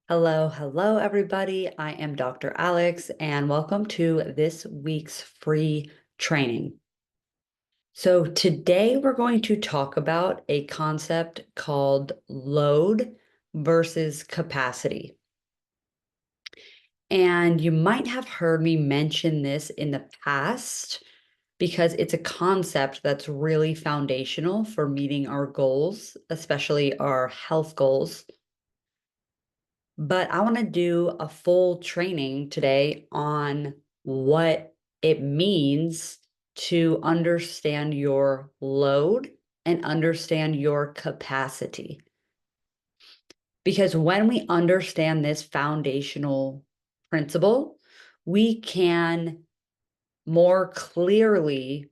Hello, everybody. I am Dr. Alex, and welcome to this week's free training. So, today we're going to talk about a concept called load versus capacity. And you might have heard me mention this in the past because it's a concept that's really foundational for meeting our goals, especially our health goals. But I want to do a full training today on what it means to understand your load and understand your capacity. Because when we understand this foundational principle, we can more clearly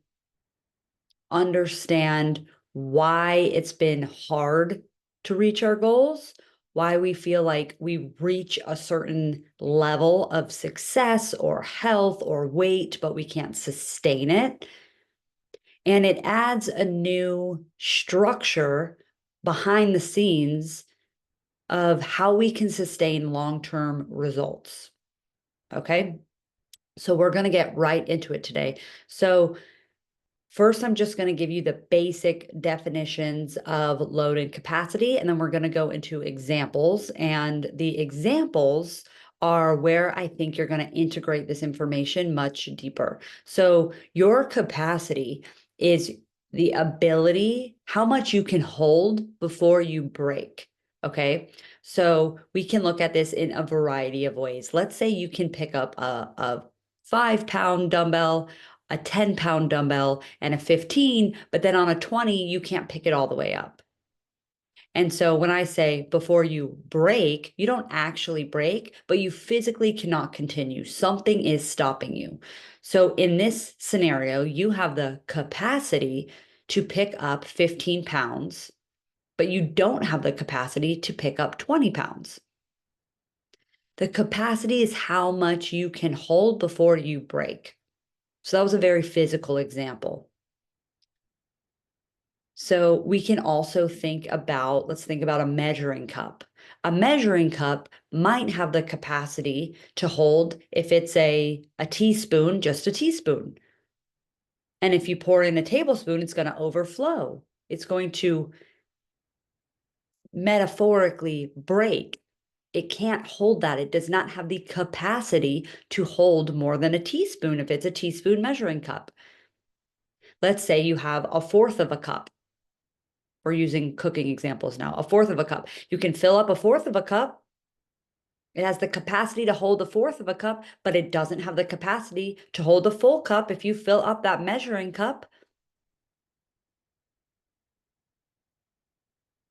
understand why it's been hard to reach our goals, why we feel like we reach a certain level of success or health or weight, but we can't sustain it. And it adds a new structure behind the scenes of how we can sustain long-term results. Okay. So we're going to get right into it today. So first, I'm just going to give you the basic definitions of load and capacity, and then we're going to go into examples. And the examples are where I think you're going to integrate this information much deeper. So your capacity is the ability, how much you can hold before you break. Okay. So we can look at this in a variety of ways. Let's say you can pick up a 5-pound dumbbell, a 10-pound dumbbell, and a 15, but then on a 20, you can't pick it all the way up. And so when I say before you break, you don't actually break, but you physically cannot continue. Something is stopping you. So in this scenario, you have the capacity to pick up 15 pounds, but you don't have the capacity to pick up 20 pounds. The capacity is how much you can hold before you break. So that was a very physical example. So we can also think about, let's think about a measuring cup. A measuring cup might have the capacity to hold, if it's a teaspoon, just a teaspoon. And if you pour in a tablespoon, it's going to overflow. It's going to metaphorically break. It can't hold that. It does not have the capacity to hold more than a teaspoon if it's a teaspoon measuring cup. Let's say you have a fourth of a cup. We're using cooking examples now. A fourth of a cup. You can fill up a fourth of a cup. It has the capacity to hold a fourth of a cup, but it doesn't have the capacity to hold a full cup if you fill up that measuring cup.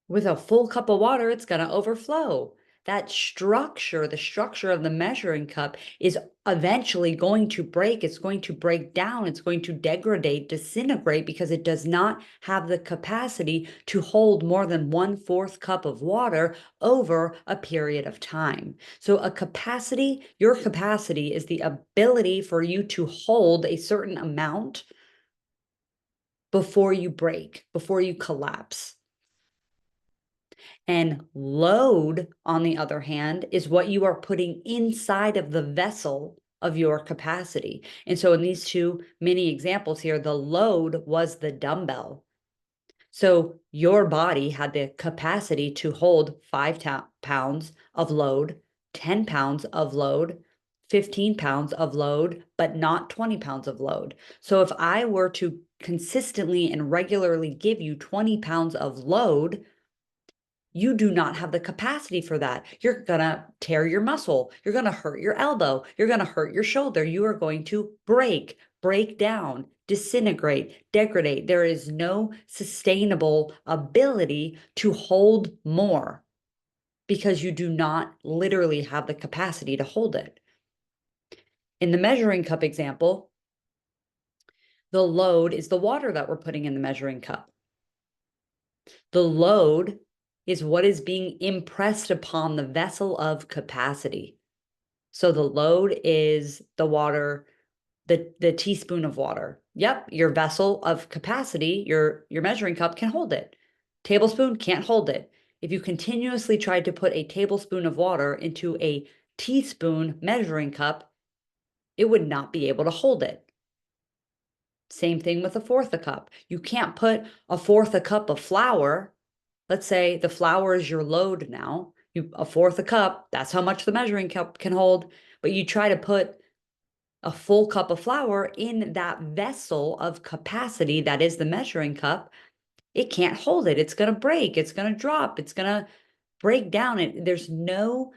With a full cup of water, it's going to overflow. That structure, the structure of the measuring cup, is eventually going to break. It's going to break down. It's going to degrade, disintegrate, because it does not have the capacity to hold more than 1/4 cup of water over a period of time. So a capacity, your capacity is the ability for you to hold a certain amount before you break, before you collapse. And load, on the other hand, is what you are putting inside of the vessel of your capacity. And so in these two mini examples here, the load was the dumbbell. So your body had the capacity to hold 5 pounds of load, 10 pounds of load, 15 pounds of load, but not 20 pounds of load. So if I were to consistently and regularly give you 20 pounds of load, you do not have the capacity for that. You're going to tear your muscle. You're going to hurt your elbow. You're going to hurt your shoulder. You are going to break down, disintegrate, degrade. There is no sustainable ability to hold more because you do not literally have the capacity to hold it. In the measuring cup example, the load is the water that we're putting in the measuring cup. The load is what is being impressed upon the vessel of capacity. So the load is the water, the teaspoon of water. Yep, your vessel of capacity, your measuring cup can hold it. Tablespoon can't hold it. if you continuously tried to put a tablespoon of water into a teaspoon measuring cup, it would not be able to hold it. Same thing with a fourth a cup. You can't put a fourth a cup of flour. Let's say the flour is your load now. A fourth a cup, that's how much the measuring cup can hold. But you try to put a full cup of flour in that vessel of capacity that is the measuring cup, it can't hold it. It's going to break. It's going to drop. It's going to break down. There's no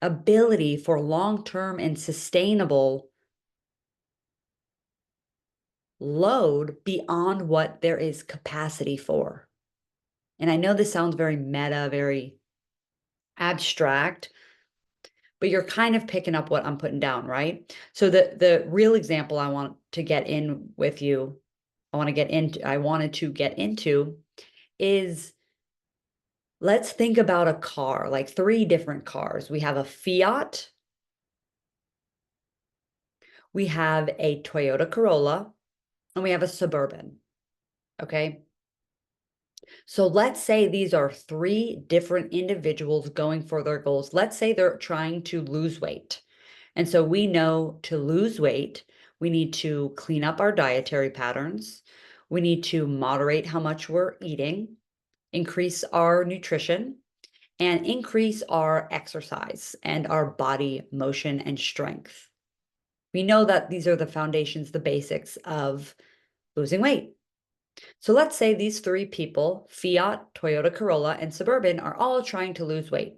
ability for long-term and sustainable load beyond what there is capacity for. And I know this sounds very meta, very abstract, but you're kind of picking up what I'm putting down, right? So the real example I want to get in with you, I wanted to get into is, let's think about a car, like 3 different cars. We have a Fiat, we have a Toyota Corolla, and we have a Suburban, okay? So let's say these are 3 different individuals going for their goals. Let's say they're trying to lose weight. And so we know to lose weight, we need to clean up our dietary patterns. We need to moderate how much we're eating, increase our nutrition, and increase our exercise and our body motion and strength. We know that these are the foundations, the basics of losing weight. So let's say these 3 people, Fiat, Toyota Corolla, and Suburban, are all trying to lose weight.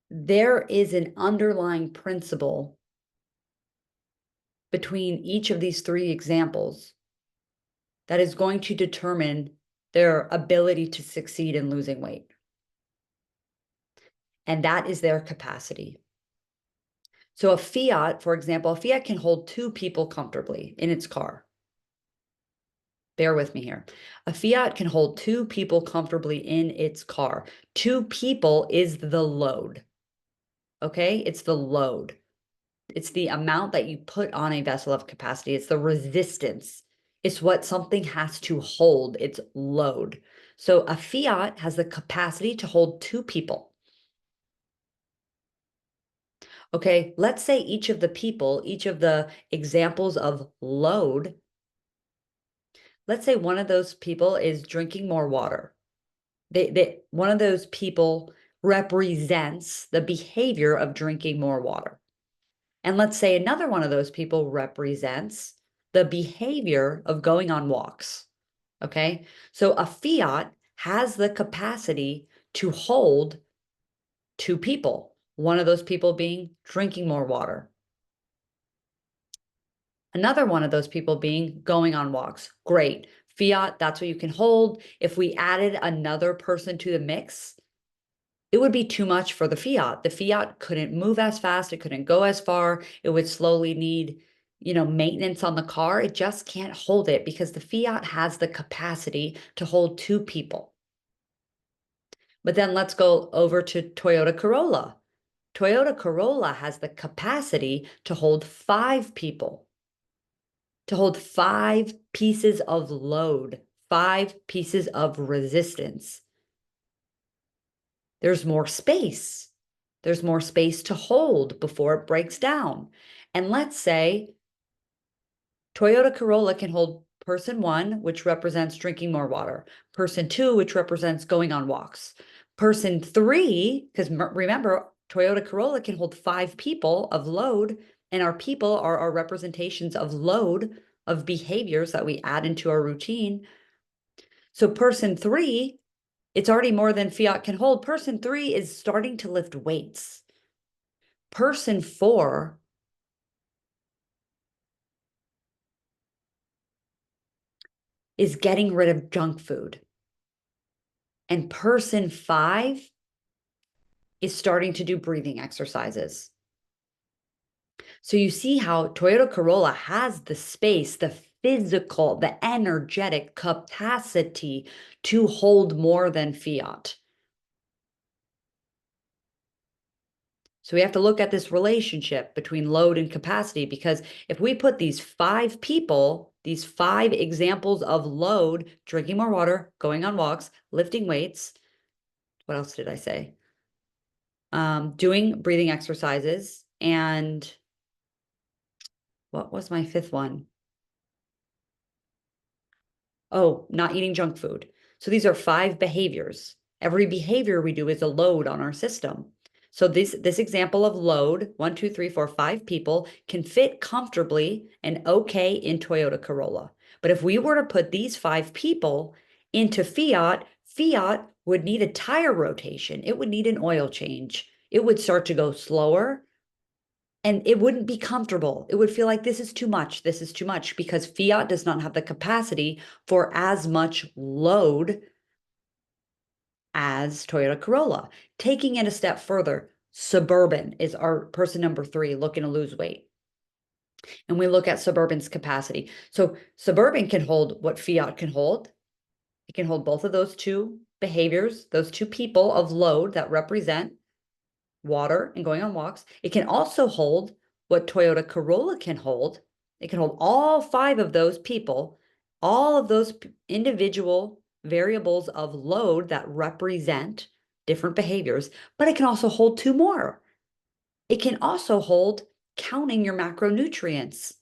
There is an underlying principle between each of these 3 examples that is going to determine their ability to succeed in losing weight. And that is their capacity. So a Fiat, for example, a Fiat can hold 2 people comfortably in its car. Bear with me here. A Fiat can hold 2 people comfortably in its car. 2 people is the load. Okay? It's the load. It's the amount that you put on a vessel of capacity. It's the resistance. It's what something has to hold. It's load. So a Fiat has the capacity to hold 2 people. Okay, let's say each of the examples of load, let's say one of those people is drinking more water. One of those people represents the behavior of drinking more water. And let's say another one of those people represents the behavior of going on walks. Okay, so a Fiat has the capacity to hold 2 people, one of those people being drinking more water. Another one of those people being going on walks. Great. Fiat, that's what you can hold. If we added another person to the mix, it would be too much for the Fiat. The Fiat couldn't move as fast. It couldn't go as far. It would slowly need, maintenance on the car. It just can't hold it because the Fiat has the capacity to hold 2 people. But then let's go over to Toyota Corolla. Toyota Corolla has the capacity to hold 5 people, to hold 5 pieces of load, 5 pieces of resistance. There's more space. There's more space to hold before it breaks down. And let's say Toyota Corolla can hold person 1, which represents drinking more water, person 2, which represents going on walks, person 3, because remember, Toyota Corolla can hold 5 people of load, and our people are our representations of load, of behaviors that we add into our routine. So person 3, it's already more than Fiat can hold. Person 3 is starting to lift weights. Person 4 is getting rid of junk food. And person 5 is starting to do breathing exercises. So you see how Toyota Corolla has the space, the physical, the energetic capacity to hold more than Fiat. So we have to look at this relationship between load and capacity, because if we put these 5 people, these 5 examples of load, drinking more water, going on walks, lifting weights, what else did I say? Doing breathing exercises, and what was my 5th one? Oh, not eating junk food. So these are 5 behaviors. Every behavior we do is a load on our system. So this example of load, 1, 2, 3, 4, 5 people can fit comfortably and okay in Toyota Corolla. But if we were to put these 5 people into Fiat, Fiat would need a tire rotation. It would need an oil change. It would start to go slower, and it wouldn't be comfortable. It would feel like this is too much. This is too much, because Fiat does not have the capacity for as much load as Toyota Corolla. Taking it a step further, Suburban is our person number 3 looking to lose weight. And we look at Suburban's capacity. So Suburban can hold what Fiat can hold. It can hold both of those 2 behaviors, those 2 people of load that represent water and going on walks. It can also hold what Toyota Corolla can hold. It can hold all 5 of those people, all of those individual variables of load that represent different behaviors, but it can also hold 2 more. It can also hold counting your macronutrients.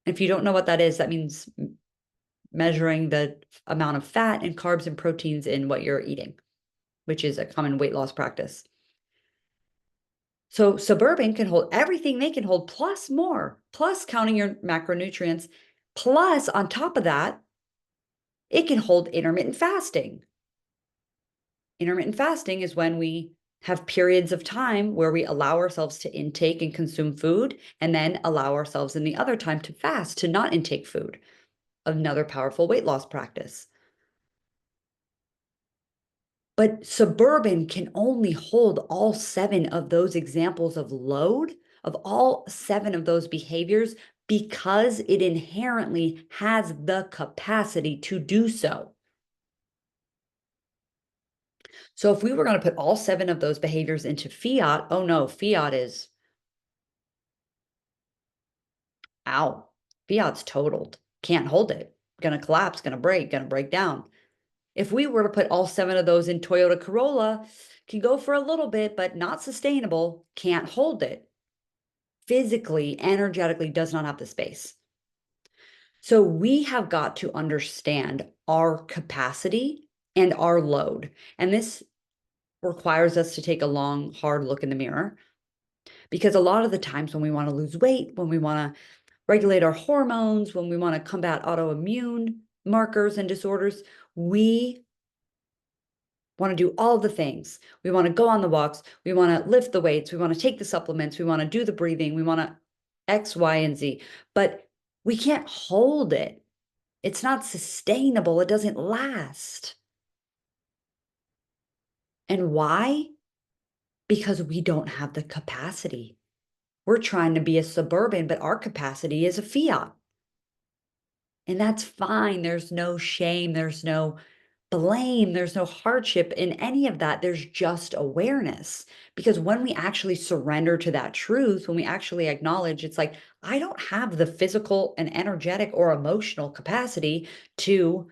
If you don't know what that is, that means measuring the amount of fat and carbs and proteins in what you're eating, which is a common weight loss practice. So Suburban can hold everything they can hold, plus more, plus counting your macronutrients, plus on top of that, it can hold intermittent fasting. Intermittent fasting is when we have periods of time where we allow ourselves to intake and consume food, and then allow ourselves in the other time to fast, to not intake food. Another powerful weight loss practice. But Suburban can only hold all 7 of those examples of load, of all 7 of those behaviors, because it inherently has the capacity to do so. So if we were going to put all 7 of those behaviors into Fiat, oh no, Fiat is, ow, Fiat's totaled. Can't hold it. Going to collapse, going to break down. If we were to put all 7 of those in Toyota Corolla, can go for a little bit, but not sustainable, can't hold it. Physically, energetically does not have the space. So we have got to understand our capacity and our load. And this requires us to take a long, hard look in the mirror, because a lot of the times when we want to lose weight, when we want to regulate our hormones, when we want to combat autoimmune markers and disorders, we want to do all the things. We want to go on the walks. We want to lift the weights. We want to take the supplements. We want to do the breathing. We want to X, Y, and Z. But we can't hold it. It's not sustainable. It doesn't last. And why? Because we don't have the capacity. We're trying to be a Suburban, but our capacity is a Fiat. And that's fine. There's no shame. There's no blame. There's no hardship in any of that. There's just awareness. Because when we actually surrender to that truth, when we actually acknowledge, it's like, I don't have the physical and energetic or emotional capacity to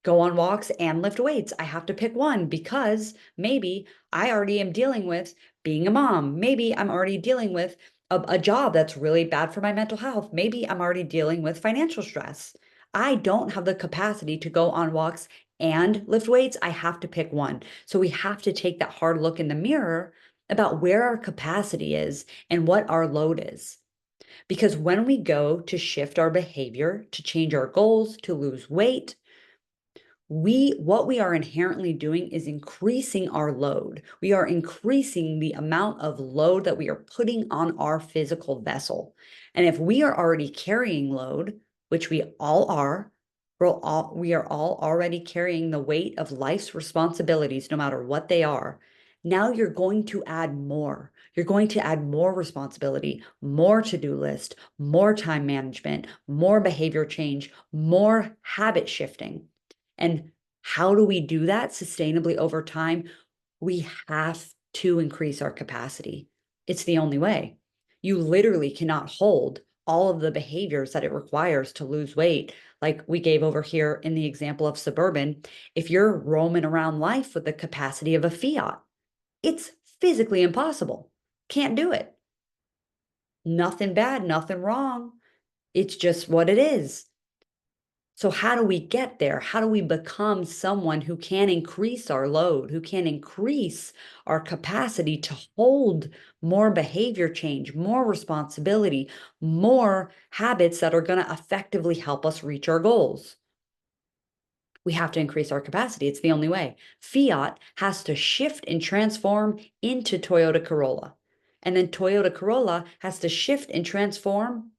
go on walks and lift weights. I have to pick one, because maybe I already am dealing with being a mom. Maybe I'm already dealing with a job that's really bad for my mental health. Maybe I'm already dealing with financial stress. I don't have the capacity to go on walks and lift weights. I have to pick one. So we have to take that hard look in the mirror about where our capacity is and what our load is. Because when we go to shift our behavior, to change our goals, to lose weight, what we are inherently doing is increasing our load. We are increasing the amount of load that we are putting on our physical vessel. And if we are already carrying load, which we all are, we are all already carrying the weight of life's responsibilities, no matter what they are. Now you're going to add more. You're going to add more responsibility, more to-do list, more time management, more behavior change, more habit shifting. And how do we do that sustainably over time? We have to increase our capacity. It's the only way. You literally cannot hold all of the behaviors that it requires to lose weight. Like we gave over here in the example of Suburban, if you're roaming around life with the capacity of a Fiat, it's physically impossible. Can't do it. Nothing bad, nothing wrong. It's just what it is. So how do we get there? How do we become someone who can increase our load, who can increase our capacity to hold more behavior change, more responsibility, more habits that are going to effectively help us reach our goals? We have to increase our capacity. It's the only way. Fiat has to shift and transform into Toyota Corolla. And then Toyota Corolla has to shift and transform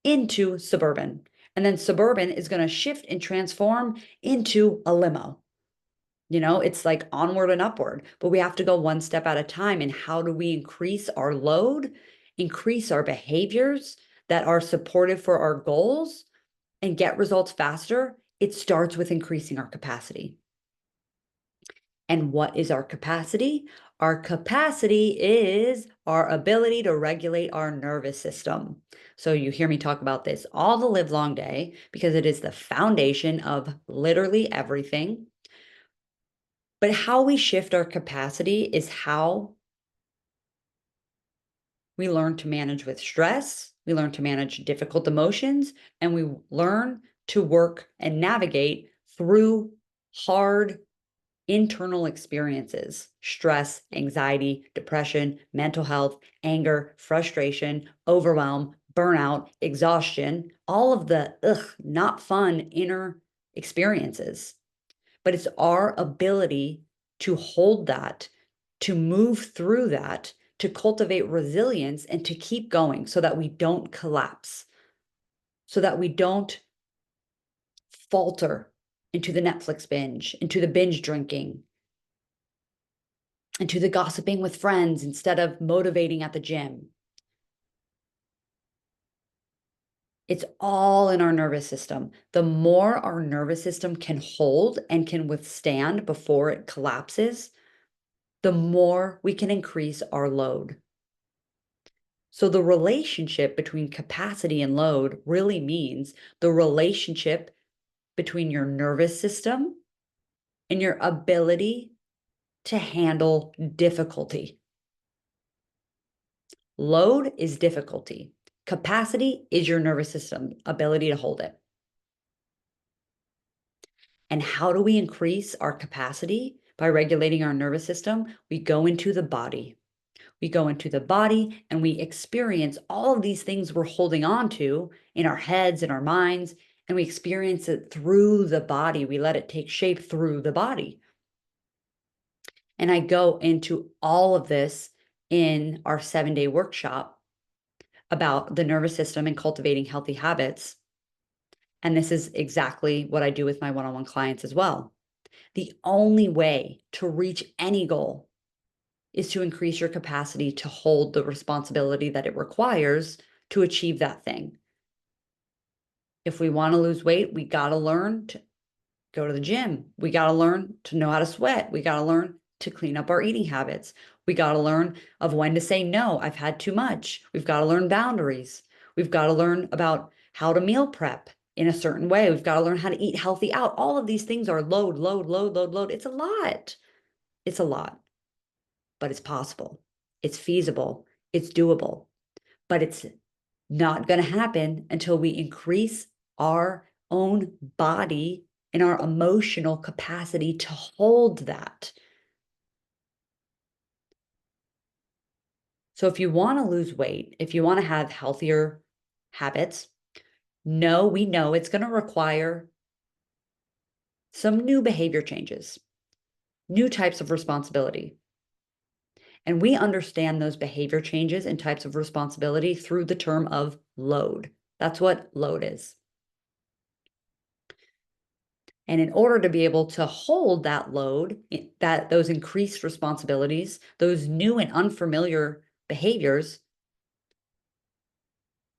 into Suburban. And then Suburban is going to shift and transform into a limo. You know, it's like onward and upward, but we have to go one step at a time. And how do we increase our load, increase our behaviors that are supportive for our goals, and get results faster? It starts with increasing our capacity. And what is our capacity? Our capacity is our ability to regulate our nervous system. So you hear me talk about this all the live long day because it is the foundation of literally everything. But how we shift our capacity is how we learn to manage with stress, we learn to manage difficult emotions, and we learn to work and navigate through hard internal experiences: stress, anxiety, depression, mental health, anger, frustration, overwhelm, burnout, exhaustion, all of the not fun inner experiences. But it's our ability to hold that, to move through that, to cultivate resilience and to keep going so that we don't collapse, so that we don't falter into the Netflix binge, into the binge drinking, into the gossiping with friends instead of motivating at the gym. It's all in our nervous system. The more our nervous system can hold and can withstand before it collapses, the more we can increase our load. So the relationship between capacity and load really means the relationship between your nervous system and your ability to handle difficulty. Load is difficulty. Capacity is your nervous system ability to hold it. And how do we increase our capacity? By regulating our nervous system, we go into the body. We go into the body and we experience all of these things we're holding on to in our heads and our minds, and we experience it through the body. We let it take shape through the body. And I go into all of this in our 7-day workshop about the nervous system and cultivating healthy habits. And this is exactly what I do with my one-on-one clients as well. The only way to reach any goal is to increase your capacity to hold the responsibility that it requires to achieve that thing. If we want to lose weight, we got to learn to go to the gym. We got to learn to know how to sweat. We got to learn to clean up our eating habits. We got to learn of when to say no. I've had too much. We've got to learn boundaries. We've got to learn about how to meal prep in a certain way. We've got to learn how to eat healthy out. All of these things are load, load, load, load, load. It's a lot. It's a lot, but it's possible. It's feasible. It's doable, but it's not going to happen until we increase our own body and our emotional capacity to hold that. So if you want to lose weight, if you want to have healthier habits, we know it's going to require some new behavior changes, new types of responsibility. And we understand those behavior changes and types of responsibility through the term of load. That's what load is. And in order to be able to hold that load, those increased responsibilities, those new and unfamiliar behaviors,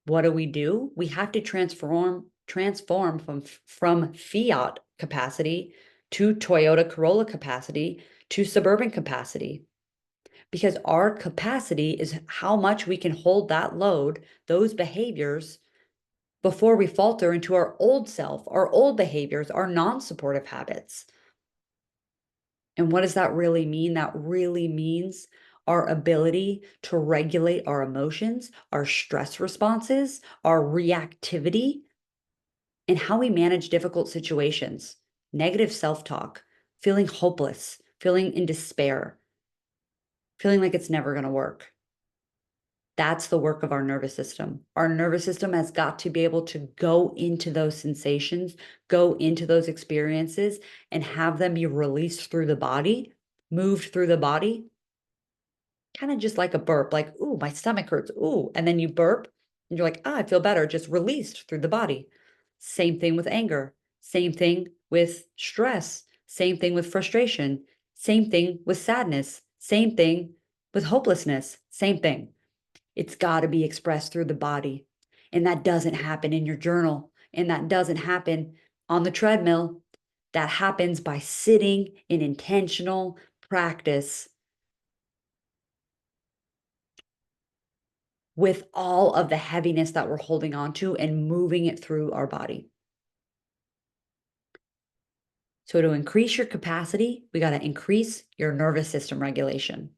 what do? We have to transform from Fiat capacity to Toyota Corolla capacity to Suburban capacity. because our capacity is how much we can hold that load, those behaviors, before we falter into our old self, our old behaviors, our non-supportive habits. And what does that really mean? That really means our ability to regulate our emotions, our stress responses, our reactivity, and how we manage difficult situations, negative self-talk, feeling hopeless, feeling in despair, feeling like it's never going to work. That's the work of our nervous system. Our nervous system has got to be able to go into those sensations, go into those experiences, and have them be released through the body, moved through the body, kind of just like a burp, like, ooh, my stomach hurts. Ooh. And then you burp and you're like, ah, I feel better, just released through the body. Same thing with anger. Same thing with stress. Same thing with frustration. Same thing with sadness. Same thing with hopelessness. Same thing. It's got to be expressed through the body. And that doesn't happen in your journal. And that doesn't happen on the treadmill. That happens by sitting in intentional practice with all of the heaviness that we're holding on to and moving it through our body. So to increase your capacity, we got to increase your nervous system regulation.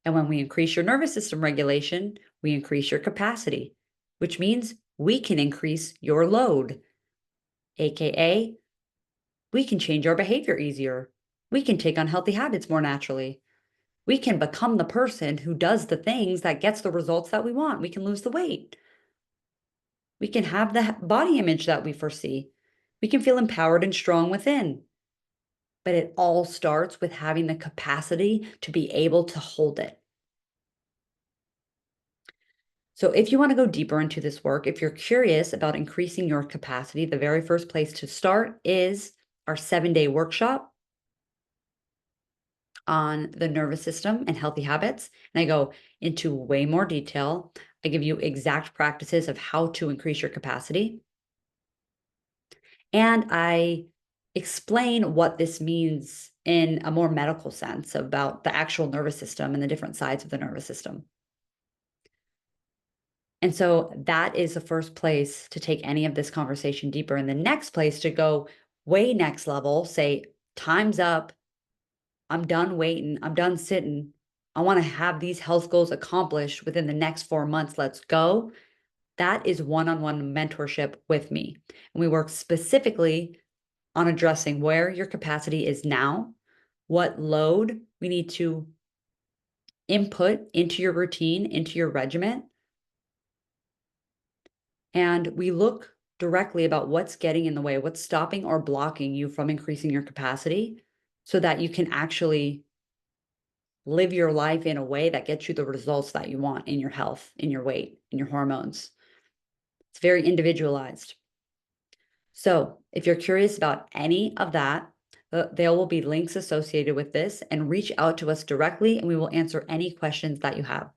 And when we increase your nervous system regulation, we increase your capacity, which means we can increase your load, AKA, we can change our behavior easier. We can take on healthy habits more naturally. We can become the person who does the things that gets the results that we want. We can lose the weight. We can have the body image that we foresee. We can feel empowered and strong within. But it all starts with having the capacity to be able to hold it. So if you want to go deeper into this work, if you're curious about increasing your capacity, the very first place to start is our 7-day workshop on the nervous system and healthy habits. And I go into way more detail. I give you exact practices of how to increase your capacity. And I explain what this means in a more medical sense about the actual nervous system and the different sides of the nervous system. And so that is the first place to take any of this conversation deeper. And the next place to go way next level, say, time's up. I'm done waiting. I'm done sitting. I want to have these health goals accomplished within the next 4 months. Let's go. That is one-on-one mentorship with me. And we work specifically on addressing where your capacity is now, what load we need to input into your routine, into your regimen. And we look directly about what's getting in the way, what's stopping or blocking you from increasing your capacity so that you can actually live your life in a way that gets you the results that you want in your health, in your weight, in your hormones. It's very individualized. So if you're curious about any of that, there will be links associated with this, and reach out to us directly and we will answer any questions that you have.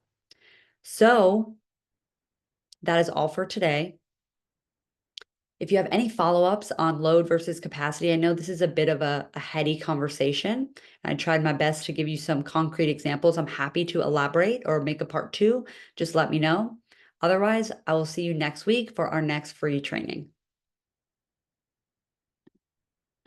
So that is all for today. If you have any follow-ups on load versus capacity, I know this is a bit of a heady conversation. I tried my best to give you some concrete examples. I'm happy to elaborate or make a part 2. Just let me know. Otherwise, I will see you next week for our next free training.